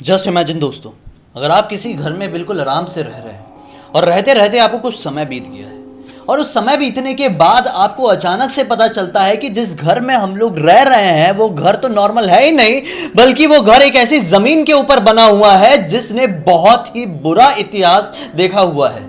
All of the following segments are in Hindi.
जस्ट इमेजिन दोस्तों, अगर आप किसी घर में बिल्कुल आराम से रह रहे हैं और रहते रहते आपको कुछ समय बीत गया है और उस समय बीतने के बाद आपको अचानक से पता चलता है कि जिस घर में हम लोग रह रहे हैं वो घर तो नॉर्मल है ही नहीं, बल्कि वो घर एक ऐसी जमीन के ऊपर बना हुआ है जिसने बहुत ही बुरा इतिहास देखा हुआ है।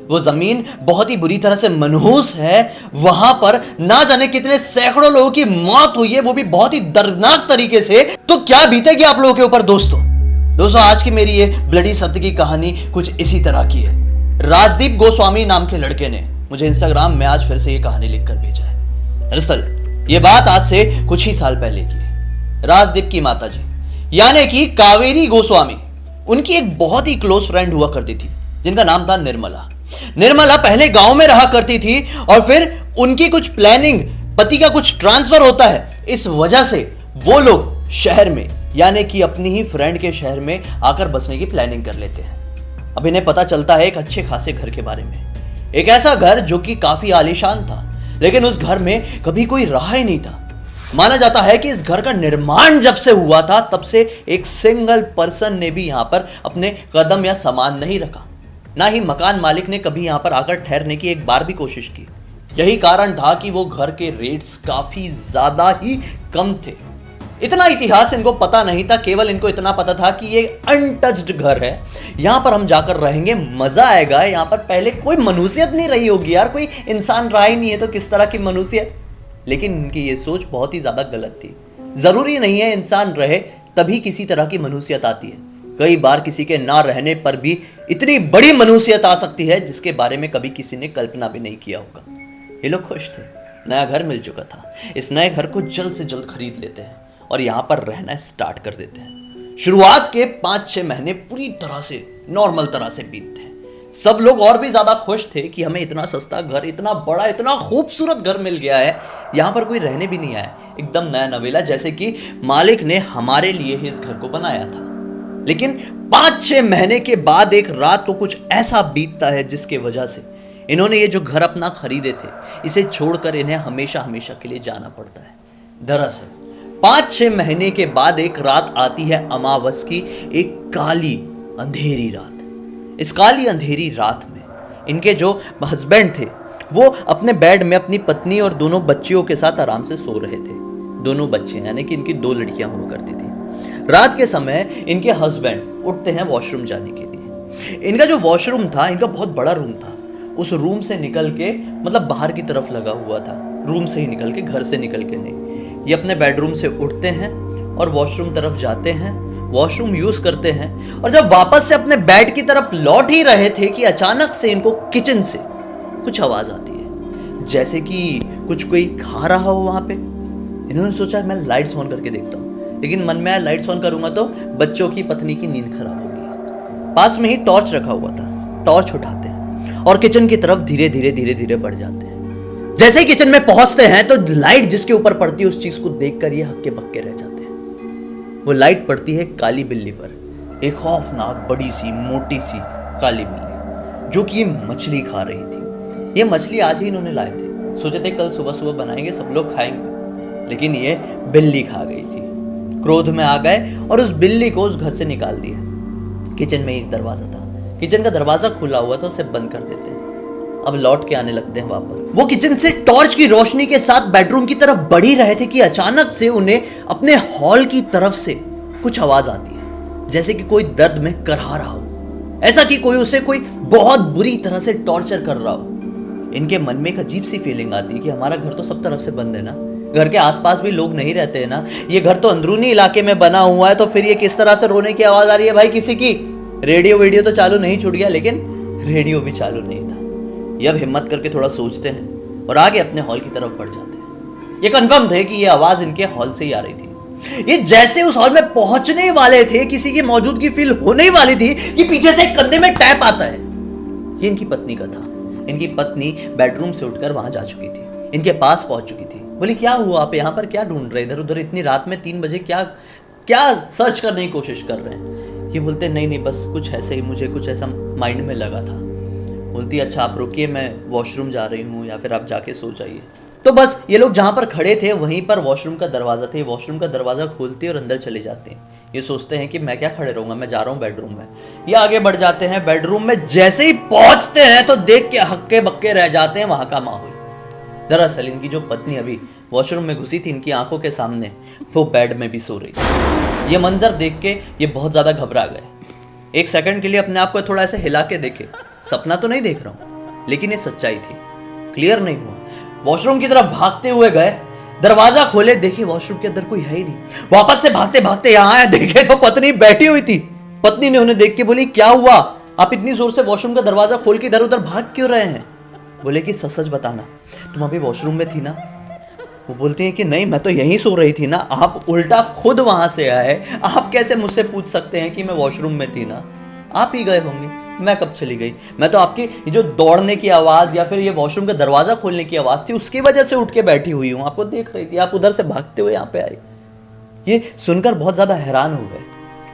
वो जमीन बहुत ही बुरी तरह से मनहूस है। वहां पर ना जाने कितने सैकड़ों लोगों की मौत हुई है, वो भी बहुत ही दर्दनाक तरीके से। तो क्या बीतेगी आप लोगों के ऊपर दोस्तों? आज की मेरी ये ब्लडी सत्य की कहानी कुछ इसी तरह की है। राजदीप गोस्वामी नाम के लड़के ने मुझे इंस्टाग्राम में आज फिर से ये कहानी लिखकर भेजा है। दरअसल ये बात आज से कुछ ही साल पहले की है। राजदीप की माताजी यानी कि कावेरी गोस्वामी, उनकी एक बहुत ही क्लोज फ्रेंड हुआ करती थी जिनका नाम था निर्मला। निर्मला पहले गांव में रहा करती थी और फिर उनकी कुछ प्लानिंग, पति का कुछ ट्रांसफर होता है, इस वजह से वो लोग शहर में यानी कि अपनी ही फ्रेंड के शहर में आकर बसने की प्लानिंग कर लेते हैं। अब इन्हें पता चलता है एक अच्छे खासे घर के बारे में, एक ऐसा घर जो कि काफी आलीशान था, लेकिन उस घर में कभी कोई रहा ही नहीं था। माना जाता है कि इस घर का निर्माण जब से हुआ था तब से एक सिंगल पर्सन ने भी यहां पर अपने कदम या सामान नहीं रखा, ना ही मकान मालिक ने कभी यहां पर आकर ठहरने की एक बार भी कोशिश की। यही कारण था कि वो घर के रेट्स काफी ज्यादा ही कम थे। इतना इतिहास इनको पता नहीं था, केवल इनको इतना पता था कि ये अनटच्ड घर है, यहां पर हम जाकर रहेंगे, मजा आएगा। यहां पर पहले कोई मनुष्यत नहीं रही होगी यार, कोई इंसान रहा ही नहीं है तो किस तरह की मनुष्यत। लेकिन इनकी ये सोच बहुत ही ज्यादा गलत थी। जरूरी नहीं है इंसान रहे तभी किसी तरह की मनुष्यत आती है। कई बार किसी के ना रहने पर भी इतनी बड़ी मनुष्यत आ सकती है जिसके बारे में कभी किसी ने कल्पना भी नहीं किया होगा। ये लोग खुश थे, नया घर मिल चुका था। इस नए घर को जल्द से जल्द खरीद लेते हैं और यहां पर रहना स्टार्ट कर देते हैं। शुरुआत के 5-6 महीने पूरी तरह से नॉर्मल तरह से बीतते हैं। सब लोग और भी ज्यादा खुश थे कि हमें इतना सस्ता घर, इतना बड़ा, इतना खूबसूरत घर मिल गया है, यहां पर कोई रहने भी नहीं आया, एकदम नया नवेला, जैसे कि मालिक ने हमारे लिए ही इस घर को बनाया था। लेकिन 5-6 महीने के बाद एक रात को कुछ ऐसा बीतता है जिसके वजह से इन्होंने ये जो घर अपना खरीदे थे, इसे छोड़कर इन्हें हमेशा हमेशा के लिए जाना पड़ता है। दरअसल 5-6 महीने के बाद एक रात आती है अमावस की, एक काली अंधेरी रात। इस काली अंधेरी रात में इनके जो हस्बैंड थे वो अपने बेड में अपनी पत्नी और दोनों बच्चियों के साथ आराम से सो रहे थे। दोनों बच्चे यानी कि इनकी 2 लड़कियां हुआ करती थी। रात के समय इनके हस्बैंड उठते हैं वॉशरूम जाने के लिए। इनका जो वॉशरूम था, इनका बहुत बड़ा रूम था। उस रूम से निकल के, मतलब बाहर की तरफ लगा हुआ था, रूम से ही निकल के, घर से निकल के नहीं। ये अपने बेडरूम से उठते हैं और वॉशरूम तरफ जाते हैं, वॉशरूम यूज करते हैं, और जब वापस से अपने बेड की तरफ लौट ही रहे थे कि अचानक से इनको किचन से कुछ आवाज आती है, जैसे कि कुछ कोई खा रहा हो वहां पे। इन्होंने सोचा मैं लाइट्स ऑन करके देखता हूँ, लेकिन मन में आया लाइट्स ऑन करूंगा तो बच्चों की पत्नी की नींद खराब होगी। पास में ही टॉर्च रखा हुआ था, टॉर्च उठाते हैं और किचन की तरफ धीरे धीरे बढ़ जाते हैं। जैसे ही किचन में पहुंचते हैं तो लाइट जिसके ऊपर पड़ती है उस चीज को देखकर ये हक्के बक्के रह जाते हैं। वो लाइट पड़ती है काली बिल्ली पर, एक खौफनाक बड़ी सी मोटी सी काली बिल्ली जो कि ये मछली खा रही थी। ये मछली आज ही इन्होंने लाए थे, सोचे थे कल सुबह सुबह बनाएंगे, सब लोग खाएंगे, लेकिन ये बिल्ली खा गई थी। क्रोध में आ गए और उस बिल्ली को उस घर से निकाल दिया। किचन में एक दरवाजा था, किचन का दरवाजा खुला हुआ था, उसे बंद कर देते हैं। अब लौट के आने लगते हैं वापस। वो किचन से टॉर्च की रोशनी के साथ बेडरूम की तरफ बढ़ ही रहे थे कि अचानक से उन्हें अपने हॉल की तरफ से कुछ आवाज आती है, जैसे कि कोई दर्द में करहा रहा हो, ऐसा कि कोई उसे कोई बहुत बुरी तरह से टॉर्चर कर रहा हो। इनके मन में एक अजीब सी फीलिंग आती है कि हमारा घर तो सब तरफ से बंद है ना, घर के आसपास भी लोग नहीं रहते हैं ना, ये घर तो अंदरूनी इलाके में बना हुआ है, तो फिर ये किस तरह से रोने की आवाज आ रही है भाई किसी की? रेडियो वीडियो तो चालू नहीं छूट गया, लेकिन रेडियो भी चालू नहीं था। ये अब हिम्मत करके थोड़ा सोचते हैं और आगे अपने हॉल की तरफ बढ़ जाते हैं। ये कंफर्म थे कि ये आवाज इनके हॉल से ही आ रही थी। ये जैसे उस हॉल में पहुंचने वाले थे, किसी की मौजूदगी फील होने वाली थी कि पीछे से कंधे में टैप आता है। ये इनकी पत्नी का था। इनकी पत्नी बेडरूम से उठकर वहां जा चुकी थी, इनके पास पहुंच चुकी थी। बोली क्या हुआ, आप यहाँ पर क्या ढूंढ रहे, इधर उधर इतनी रात में 3 बजे क्या सर्च करने की कोशिश कर रहे हैं? ये बोलते नहीं बस कुछ ऐसे ही, मुझे कुछ ऐसा माइंड में लगा था। बोलती अच्छा आप रुकिए, मैं वॉशरूम जा रही हूँ, या फिर आप जाके सो जाइए। तो बस ये लोग जहां पर खड़े थे वहीं पर वॉशरूम का दरवाजा था। वॉशरूम का दरवाजा खोलते और अंदर चले जाते हैं। ये सोचते हैं कि मैं क्या खड़े रहूंगा, मैं जा रहा हूँ बेडरूम में। ये आगे बढ़ जाते हैं बेडरूम में। जैसे ही पहुंचते हैं तो देख के हक्के बक्के रह जाते हैं वहां का माहौल। दरअसल इनकी जो पत्नी अभी वॉशरूम में घुसी थी, इनकी आंखों के सामने वो बेड में भी सो रही थी। ये मंजर देख के ये बहुत ज्यादा घबरा गए। एक सेकंड के लिए अपने आप को थोड़ा ऐसे हिला के देखे, सपना तो नहीं देख रहा हूं, लेकिन ये सच्चाई थी। क्लियर नहीं हुआ। वॉशरूम की तरफ भागते हुए गए, दरवाजा खोले, देखे वॉशरूम के अंदर कोई है ही नहीं। वापस से भागते भागते यहां आए, देखे तो पत्नी बैठी हुई थी। पत्नी ने उन्हें देख के बोली, क्या हुआ, आप इतनी जोर से वॉशरूम का दरवाजा खोल के इधर उधर भाग क्यों रहे हैं? बोले कि सच सच बताना, तुम अभी वॉशरूम में थी ना? वो बोलती हैं कि नहीं, मैं तो यहीं सो रही थी ना, आप उल्टा खुद वहां से आए, आप कैसे मुझसे पूछ सकते हैं कि मैं वॉशरूम में थी ना? आप ही गए होंगे, मैं कब चली गई? मैं तो आपकी ये जो दौड़ने की आवाज़ या फिर ये वॉशरूम का दरवाज़ा खोलने की आवाज़ थी उसकी वजह से उठ के बैठी हुई हूँ, आपको देख रही थी, आप उधर से भागते हुए यहाँ पे आई। ये सुनकर बहुत ज़्यादा हैरान हो गए।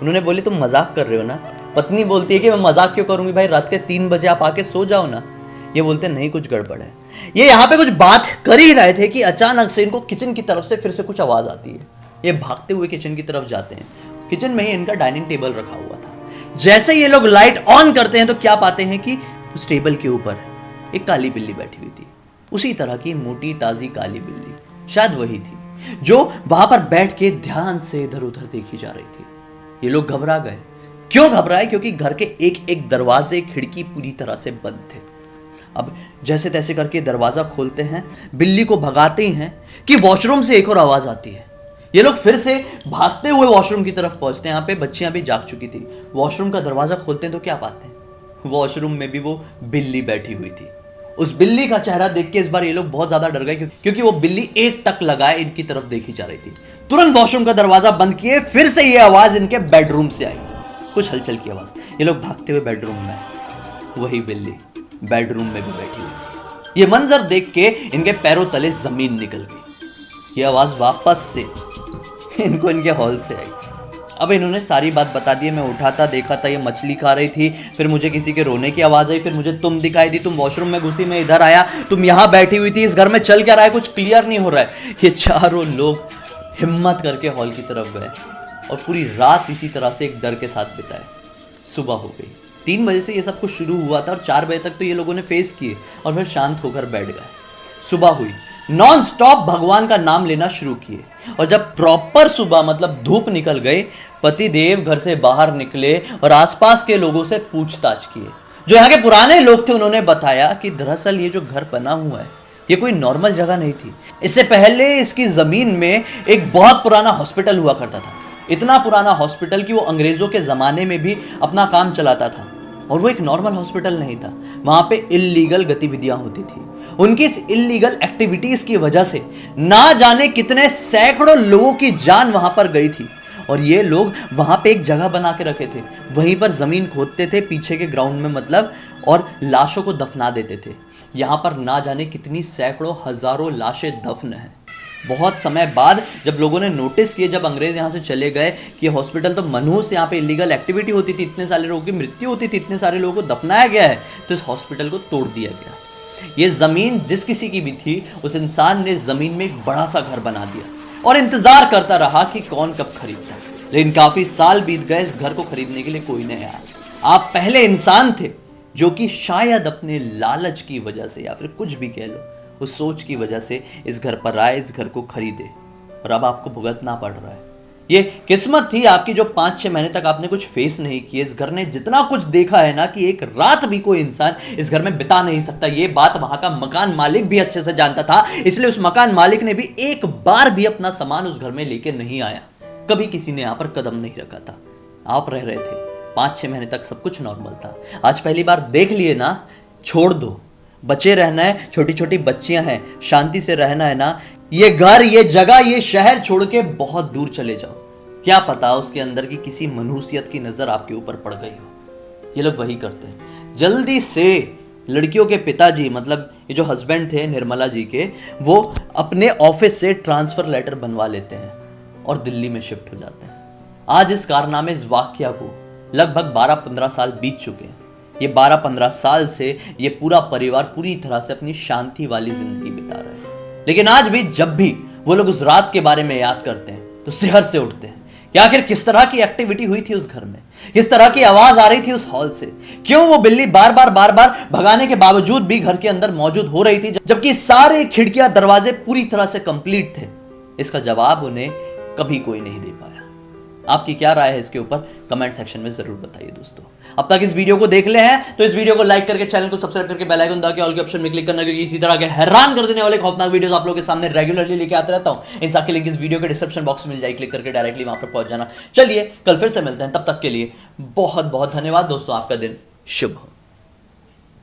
उन्होंने बोली, तुम मजाक कर रहे हो ना? पत्नी बोलती है कि मैं मजाक क्यों करूँगी भाई, रात के 3 बजे आप आके सो जाओ ना। ये बोलते नहीं, कुछ गड़बड़ है। ये यहाँ पे कुछ बात कर ही रहे थे कि अचानक से इनको किचन की तरफ से फिर से कुछ आवाज़ आती है। ये भागते हुए किचन की तरफ जाते हैं। किचन में ही इनका डाइनिंग टेबल रखा हुआ था। जैसे ये लोग लाइट ऑन करते हैं तो क्या पाते हैं कि उस टेबल के ऊपर एक काली बिल्ली बैठी हुई थी। उसी तरह की मोटी ताजी काली बिल्ली, शायद वही थी जो वहां पर बैठ के ध्यान से इधर उधर देखी जा रही थी। ये लोग घबरा गए। क्यों घबराए? क्योंकि घर के एक एक दरवाजे खिड़की पूरी तरह से बंद थे। अब जैसे तैसे करके दरवाजा खोलते हैं, बिल्ली को भगाते हैं कि वॉशरूम से एक और आवाज आती है। ये लोग फिर से भागते हुए वॉशरूम की तरफ पहुंचते हैं। यहाँ पे बच्चियां भी जाग चुकी थी। वॉशरूम का दरवाजा खोलते हैं तो क्या पाते हैं? वॉशरूम में भी वो बिल्ली बैठी हुई थी। उस बिल्ली का चेहरा देख के इस बार ये लोग बहुत ज्यादा डर गए, क्योंकि वो बिल्ली एक टक लगाए इनकी तरफ देखी जा रही थी। तुरंत वॉशरूम का दरवाजा बंद किए, फिर से ये आवाज इनके बेडरूम से आई, कुछ हलचल की आवाज। ये लोग भागते हुए बेडरूम में आए। वही बिल्ली बेडरूम में भी बैठी हुई थी। ये मंजर देख के इनके पैरों तले जमीन निकल गई। ये आवाज वापस से इनको इनके हॉल से आई। अब इन्होंने सारी बात बता दी। मैं उठा था, देखा था ये मछली खा रही थी, फिर मुझे किसी के रोने की आवाज़ आई, फिर मुझे तुम दिखाई दी, तुम वॉशरूम में घुसी, मैं इधर आया, तुम यहाँ बैठी हुई थी, इस घर में चल क्या रहा है कुछ क्लियर नहीं हो रहा है। ये चारों लोग हिम्मत करके हॉल की तरफ गए और पूरी रात इसी तरह से एक डर के साथ बिताए। सुबह हो गई। 3 बजे से ये सब कुछ शुरू हुआ था और 4 बजे तक तो ये लोगों ने फेस किए और फिर शांत होकर बैठ गए। सुबह हुई, नॉन स्टॉप भगवान का नाम लेना शुरू किए और जब प्रॉपर सुबह मतलब धूप निकल गई, पति देव घर से बाहर निकले और आसपास के लोगों से पूछताछ किए। जो यहाँ के पुराने लोग थे उन्होंने बताया कि दरअसल ये जो घर बना हुआ है ये कोई नॉर्मल जगह नहीं थी। इससे पहले इसकी जमीन में एक बहुत पुराना हॉस्पिटल हुआ करता था। इतना पुराना हॉस्पिटल कि वो अंग्रेजों के जमाने में भी अपना काम चलाता था और वो एक नॉर्मल हॉस्पिटल नहीं था। वहां पे इल्लीगल गतिविधियां होती थी। उनकी इस इल्लीगल एक्टिविटीज की वजह से ना जाने कितने सैकड़ों लोगों की जान वहां पर गई थी और ये लोग वहां पे एक जगह बना के रखे थे। वहीं पर जमीन खोदते थे पीछे के ग्राउंड में मतलब, और लाशों को दफना देते थे। यहाँ पर ना जाने कितनी सैकड़ों हजारों लाशें दफन हैं। बहुत समय बाद जब लोगों ने नोटिस किए, जब अंग्रेज यहाँ से चले गए कि हॉस्पिटल तो मनहूस, यहाँ पे इलीगल एक्टिविटी होती थी, इतने सारे लोगों की मृत्यु होती थी, इतने सारे लोगों को दफनाया गया है, तो इस हॉस्पिटल को तोड़ दिया गया। ये जमीन जिस किसी की भी थी, उस इंसान ने जमीन में एक बड़ा सा घर बना दिया और इंतजार करता रहा कि कौन कब खरीदता। लेकिन काफी साल बीत गए, इस घर को खरीदने के लिए कोई नहीं आया। आप पहले इंसान थे जो कि शायद अपने लालच की वजह से या फिर कुछ भी कह लो, उस सोच की वजह से इस घर पर आए, इस घर को खरीदे और अब आपको भुगतना पड़ रहा है। ये किस्मत थी आपकी जो 5-6 महीने तक आपने कुछ फेस नहीं किए। इस घर ने जितना कुछ देखा है ना कि एक रात भी कोई इंसान इस घर में बिता नहीं सकता। ये बात वहां का मकान मालिक भी अच्छे से जानता था, इसलिए उस मकान मालिक ने भी एक बार भी अपना सामान उस घर में लेके नहीं आया। कभी किसी ने यहाँ पर कदम नहीं रखा था। आप रह रहे थे 5-6 महीने तक, सब कुछ नॉर्मल था। आज पहली बार देख लिए ना, छोड़ दो, बचे रहना है, छोटी छोटी बच्चियां हैं, शांति से रहना है ना, ये घर, ये जगह, ये शहर छोड़ के बहुत दूर चले जाओ। क्या पता उसके अंदर की किसी मनहूसियत की नजर आपके ऊपर पड़ गई हो। ये लोग वही करते हैं। जल्दी से लड़कियों के पिताजी, मतलब ये जो हस्बैंड थे निर्मला जी के, वो अपने ऑफिस से ट्रांसफर लेटर बनवा लेते हैं और दिल्ली में शिफ्ट हो जाते हैं। आज इस कारनामे, इस वाकया को लगभग 12-15 साल बीत चुके हैं। ये 12-15 साल से ये पूरा परिवार पूरी तरह से अपनी शांति वाली जिंदगी बिता रहा है। लेकिन आज भी जब भी वो लोग उस रात के बारे में याद करते हैं तो सिहर से उठते हैं कि आखिर किस तरह की एक्टिविटी हुई थी उस घर में, किस तरह की आवाज आ रही थी उस हॉल से, क्यों वो बिल्ली बार बार भगाने के बावजूद भी घर के अंदर मौजूद हो रही थी जबकि सारे खिड़कियां दरवाजे पूरी तरह से कंप्लीट थे। इसका जवाब उन्हें कभी कोई नहीं दे पाया। आपकी क्या राय है इसके ऊपर कमेंट सेक्शन में जरूर बताइए दोस्तों। अब तक इस वीडियो को देख ले हैं तो इस वीडियो को लाइक करके चैनल को सब्सक्राइब करके बेल आइकन दबा के ऑल के ऑप्शन में क्लिक करना, क्योंकि इसी तरह के हैरान कर देने वाले खौफनाक वीडियोस आप लोगों के सामने रेगुलरली लेके आते रहता हूं। इन सबके लिंक इस वीडियो के डिस्क्रिप्शन बॉक्स में मिल जाएगी, क्लिक करके डायरेक्टली वहां पर पहुंच जाना। चलिए कल फिर से मिलते हैं, तब तक के लिए बहुत बहुत धन्यवाद दोस्तों, आपका दिन शुभ हो।